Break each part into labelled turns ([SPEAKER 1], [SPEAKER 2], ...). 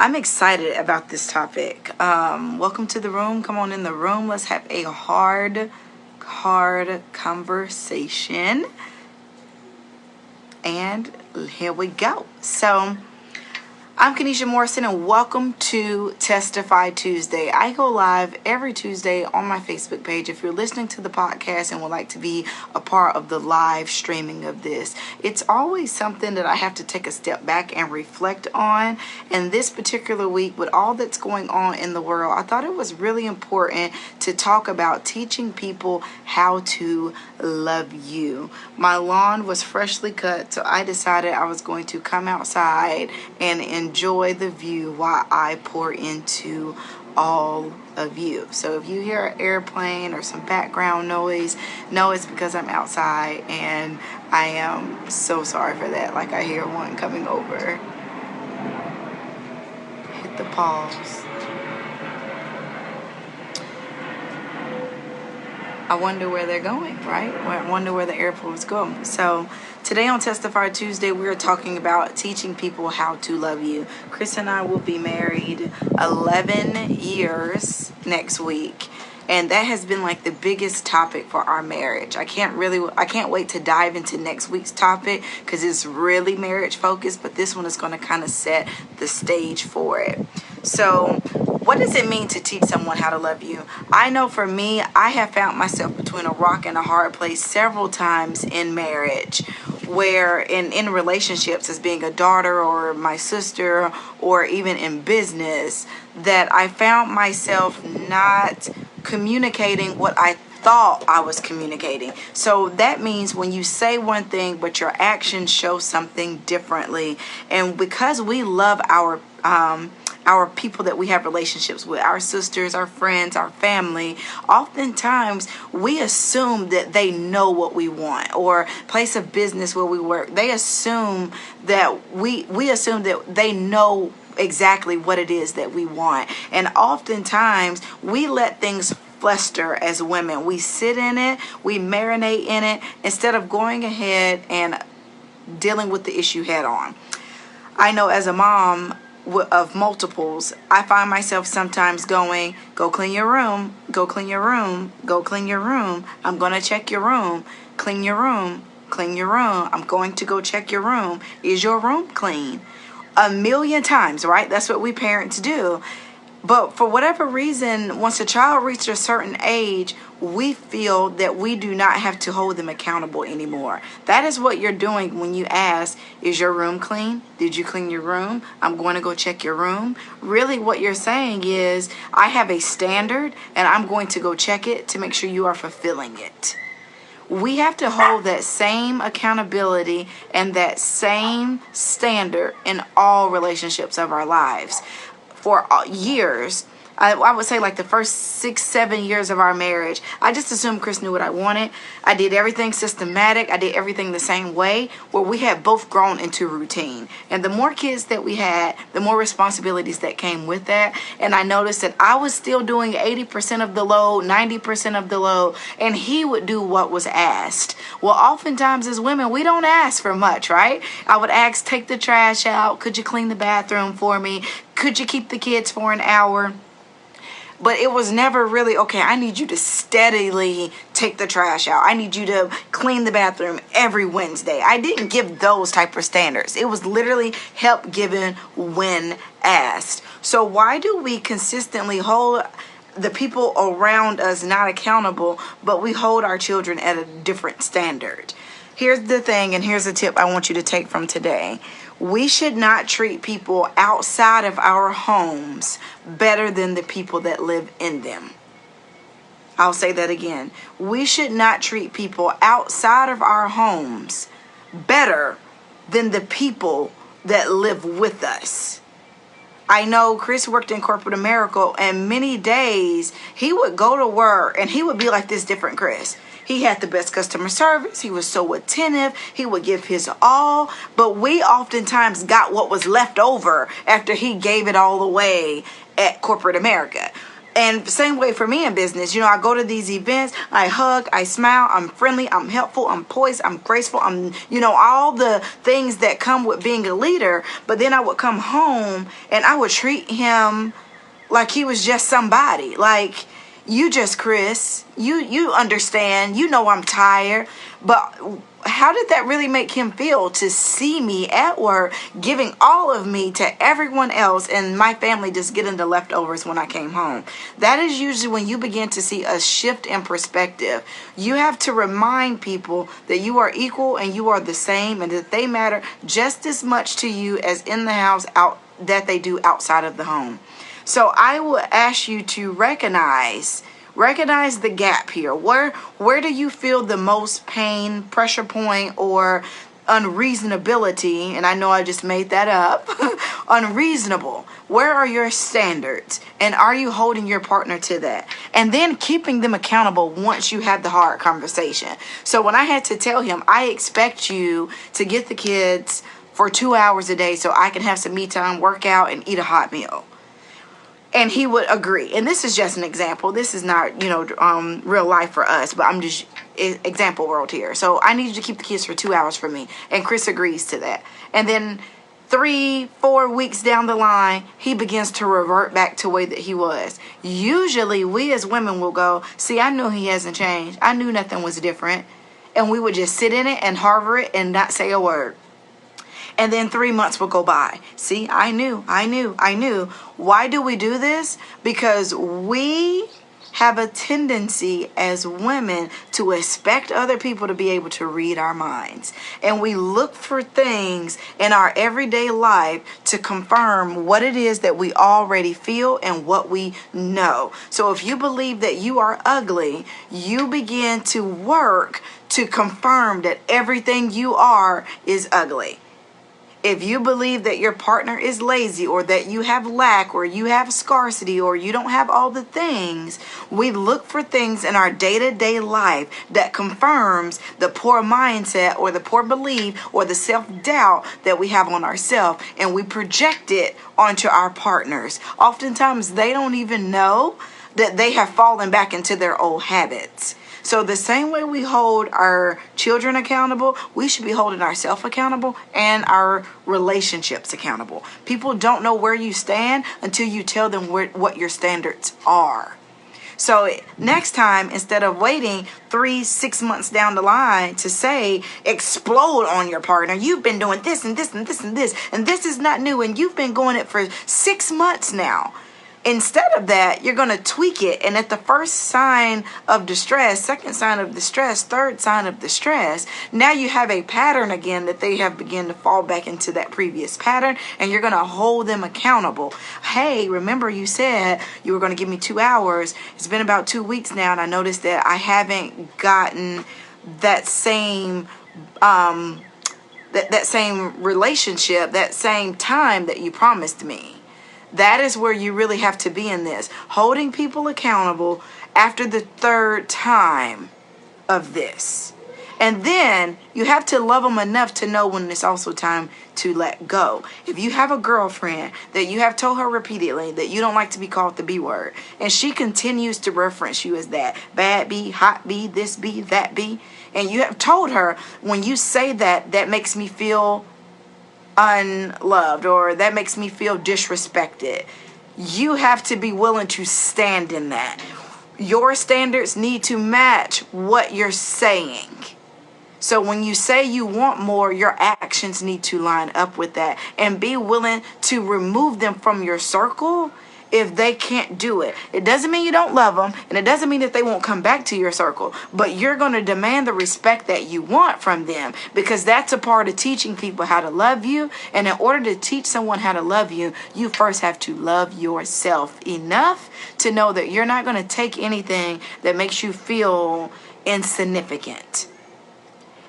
[SPEAKER 1] I'm excited about this topic. Welcome to the room. Come on in the room. Let's have a hard conversation. And here we go. So, I'm Kenesha Morrison, and welcome to Testify Tuesday. I go live every Tuesday on my Facebook page. If you're listening to the podcast and would like to be a part of the live streaming of this, it's always something that I have to take a step back and reflect on. And this particular week, with all that's going on in the world, I thought it was really important to talk about teaching people how to love you. My lawn was freshly cut, so I decided I was going to come outside and enjoy the view while I pour into all of you. So if you hear an airplane or some background noise, know it's because I'm outside, and I am so sorry for that. Like, I hear one coming over. Hit the pause. I wonder where they're going, right? I wonder where the airplanes go. So today on Testify Tuesday, we're talking about teaching people how to love you. Chris and I will be married 11 years next week. And that has been like the biggest topic for our marriage. I can't wait to dive into next week's topic because it's really marriage focused, but this one is going to kind of set the stage for it. So what does it mean to teach someone how to love you? I know for me, I have found myself between a rock and a hard place several times in marriage, where in relationships as being a daughter or my sister, or even in business, that I found myself not communicating what I thought I was communicating. So that means when you say one thing but your actions show something differently. And because we love our people that we have relationships with, our sisters, our friends, our family, oftentimes we assume that they know what we want, or place of business where we work. They assume that we assume that they know exactly what it is that we want. And oftentimes we let things fester as women. We sit in it, we marinate in it, instead of going ahead and dealing with the issue head on. I know as a mom of multiples, I find myself sometimes going, go clean your room, go clean your room, go clean your room. I'm going to check your room, clean your room, clean your room. I'm going to go check your room. Is your room clean? A million times, right? That's what we parents do. But for whatever reason, once a child reaches a certain age, we feel that we do not have to hold them accountable anymore. That is what you're doing when you ask, is your room clean? Did you clean your room? I'm going to go check your room. Really what you're saying is, I have a standard and I'm going to go check it to make sure you are fulfilling it. We have to hold that same accountability and that same standard in all relationships of our lives. For years, I would say like the first 6-7 years of our marriage, I just assumed Chris knew what I wanted. I did everything systematic. I did everything the same way, where we had both grown into routine. And the more kids that we had, the more responsibilities that came with that. And I noticed that I was still doing 80% of the load, 90% of the load, and he would do what was asked. Well, oftentimes as women, we don't ask for much, right? I would ask, take the trash out. Could you clean the bathroom for me? Could you keep the kids for an hour? But it was never really, okay, I need you to steadily take the trash out. I need you to clean the bathroom every Wednesday. I didn't give those type of standards. It was literally help given when asked. So why do we consistently hold the people around us not accountable, but we hold our children at a different standard? Here's the thing, and here's a tip I want you to take from today. We should not treat people outside of our homes better than the people that live in them. I'll say that again. We should not treat people outside of our homes better than the people that live with us. I know Chris worked in corporate America, and many days he would go to work and he would be like this different Chris. He had the best customer service. He was so attentive. He would give his all. But we oftentimes got what was left over after he gave it all away at corporate America. And same way for me in business. I go to these events, I hug, I smile, I'm friendly, I'm helpful, I'm poised, I'm graceful, I'm, all the things that come with being a leader. But then I would come home and I would treat him like he was just somebody. Like, you just Chris, you understand, I'm tired. But how did that really make him feel to see me at work giving all of me to everyone else and my family just getting the leftovers when I came home? That is usually when you begin to see a shift in perspective. You have to remind people that you are equal and you are the same, and that they matter just as much to you as in the house that they do outside of the home. So I will ask you to recognize the gap here. Where do you feel the most pain, pressure point, or unreasonability? And I know I just made that up. Unreasonable. Where are your standards? And are you holding your partner to that? And then keeping them accountable once you have the hard conversation. So when I had to tell him, I expect you to get the kids for 2 hours a day so I can have some me time, work out, and eat a hot meal. And he would agree. And this is just an example. This is not, real life for us, but I'm just example world here. So I need you to keep the kids for 2 hours for me. And Chris agrees to that. And then 3-4 weeks down the line, he begins to revert back to the way that he was. Usually we as women will go, see, I knew he hasn't changed. I knew nothing was different. And we would just sit in it and harbor it and not say a word. And then 3 months will go by. See, I knew. Why do we do this? Because we have a tendency as women to expect other people to be able to read our minds. And we look for things in our everyday life to confirm what it is that we already feel and what we know. So if you believe that you are ugly, you begin to work to confirm that everything you are is ugly. If you believe that your partner is lazy, or that you have lack, or you have scarcity, or you don't have all the things, we look for things in our day-to-day life that confirms the poor mindset or the poor belief or the self-doubt that we have on ourselves, and we project it onto our partners. Oftentimes, they don't even know that they have fallen back into their old habits. So the same way we hold our children accountable, we should be holding ourselves accountable and our relationships accountable. People don't know where you stand until you tell them what your standards are. So next time, instead of waiting 3-6 months down the line to say, explode on your partner, you've been doing this and this and this and this, and this is not new, and you've been going it for 6 months now. Instead of that, you're going to tweak it. And at the first sign of distress, second sign of distress, third sign of distress, now you have a pattern again that they have begun to fall back into that previous pattern. And you're going to hold them accountable. Hey, remember you said you were going to give me 2 hours. It's been about 2 weeks now. And I noticed that I haven't gotten that same that same relationship, that same time that you promised me. That is where you really have to be in this. Holding people accountable after the third time of this. And then you have to love them enough to know when it's also time to let go. If you have a girlfriend that you have told her repeatedly that you don't like to be called the B word, and she continues to reference you as that, bad B, hot B, this B, that B, and you have told her, when you say that, that makes me feel unloved, or that makes me feel disrespected, you have to be willing to stand in that. Your standards need to match what you're saying. So when you say you want more, your actions need to line up with that, and be willing to remove them from your circle if they can't do it. It doesn't mean you don't love them, and it doesn't mean that they won't come back to your circle, but you're going to demand the respect that you want from them, because that's a part of teaching people how to love you. And in order to teach someone how to love you, you first have to love yourself enough to know that you're not going to take anything that makes you feel insignificant.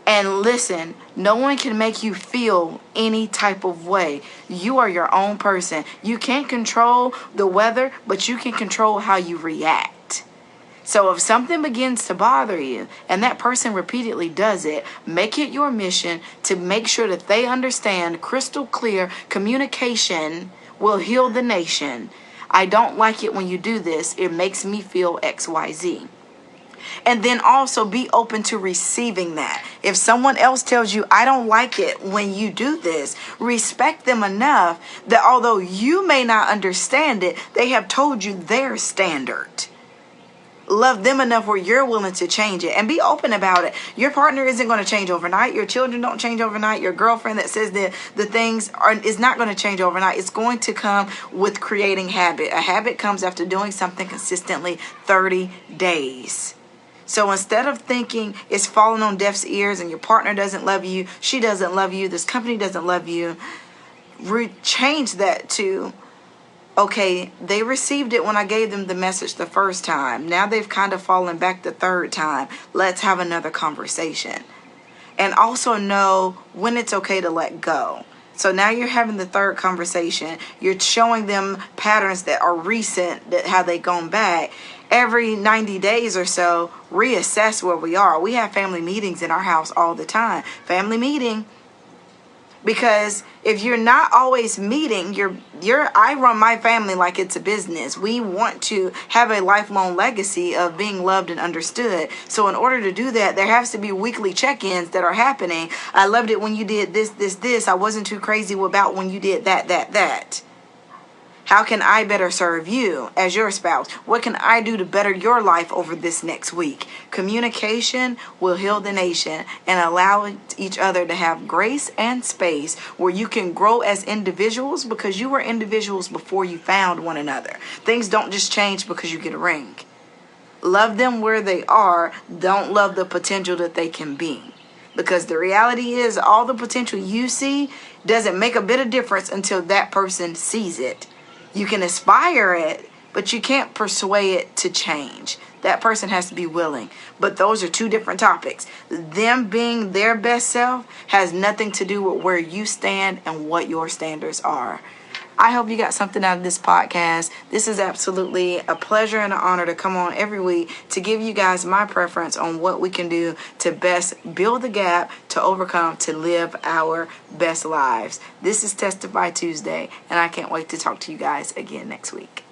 [SPEAKER 1] And listen, no one can make you feel any type of way. You are your own person. You can't control the weather, but you can control how you react. So if something begins to bother you, and that person repeatedly does it, make it your mission to make sure that they understand crystal clear communication will heal the nation. I don't like it when you do this. It makes me feel XYZ. And then also be open to receiving that. If someone else tells you, I don't like it when you do this, respect them enough that although you may not understand it, they have told you their standard. Love them enough where you're willing to change it and be open about it. Your partner isn't going to change overnight. Your children don't change overnight. Your girlfriend that says that the things is not going to change overnight. It's going to come with creating habit. A habit comes after doing something consistently 30 days. So instead of thinking it's falling on deaf ears and your partner doesn't love you, she doesn't love you, this company doesn't love you, change that to, okay, they received it when I gave them the message the first time. Now they've kind of fallen back the third time. Let's have another conversation. And also know when it's okay to let go. So now you're having the third conversation. You're showing them patterns that are recent, that how they've gone back. Every 90 days or so, reassess where we are. We have family meetings in our house all the time. Family meeting. Because if you're not always meeting, I run my family like it's a business. We want to have a lifelong legacy of being loved and understood. So in order to do that, there has to be weekly check-ins that are happening. I loved it when you did this. I wasn't too crazy about when you did that. How can I better serve you as your spouse? What can I do to better your life over this next week? Communication will heal the nation and allow each other to have grace and space where you can grow as individuals, because you were individuals before you found one another. Things don't just change because you get a ring. Love them where they are. Don't love the potential that they can be. Because the reality is all the potential you see doesn't make a bit of difference until that person sees it. You can aspire it, but you can't persuade it to change. That person has to be willing. But those are two different topics. Them being their best self has nothing to do with where you stand and what your standards are. I hope you got something out of this podcast. This is absolutely a pleasure and an honor to come on every week to give you guys my preference on what we can do to best build the gap, to overcome, to live our best lives. This is Testify Tuesday, and I can't wait to talk to you guys again next week.